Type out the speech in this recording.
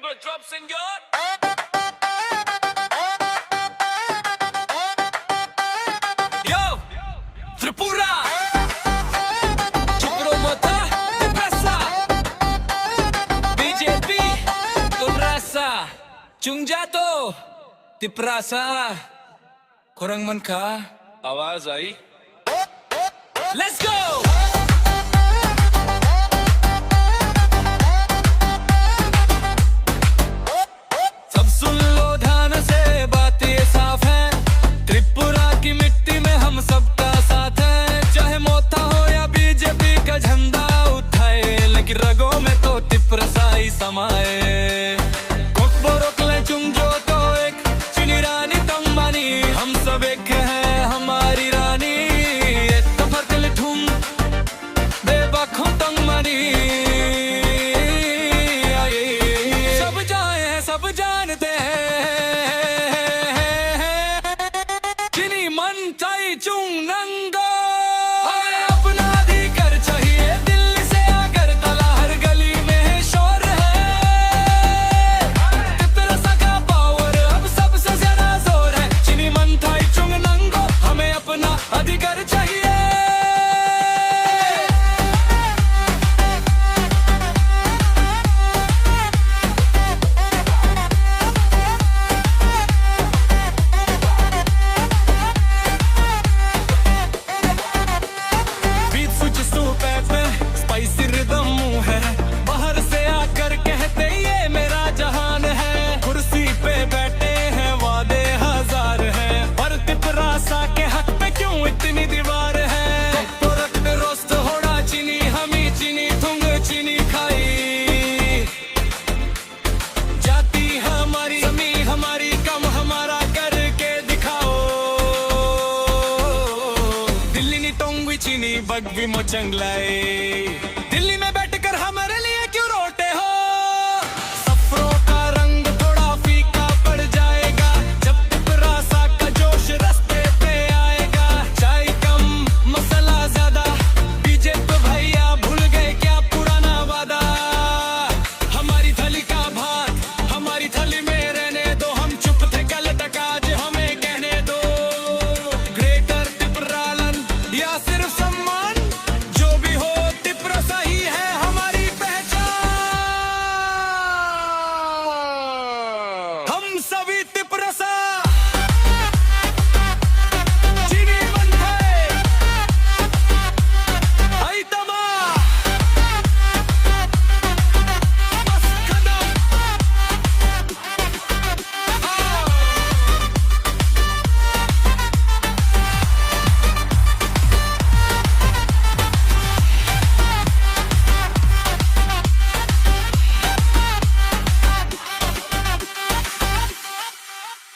hammer drop, senor. Yo, Tripura. Cipromota, Depressa. BJP, Tumrasa. Chungjato, Tiprasa. Kurang man ka, आवाज आई. Let's go. रगों में तो टिप्रसाई समाए कोकबो रोक ले चुंजो तो एक चुनी रानी तंबानी हम सब एक है हमारी रानी ये तो फर्कल ठुम बेबाखों तंबानी सब जाए हैं सब जानते हैं चुनी मन चाई चुंग नंगो अधिकार चाहिए बीट स्विच सुपर पे स्पाइसी रिदम है बाहर से आकर कहते ये मेरा जहान है कुर्सी पे बैठे हैं वादे हजार हैं पर तिपरासा के हक पे क्यों इतनी दीवार है प्रोडक्ट रोस्ट होड़ा चीनी हमी चीनी थुंग चीनी खाई जाती हमारी जमी हमारी कम हमारा करके दिखाओ दिल्ली नी टोंगवी चीनी बग भी मोचंग लाई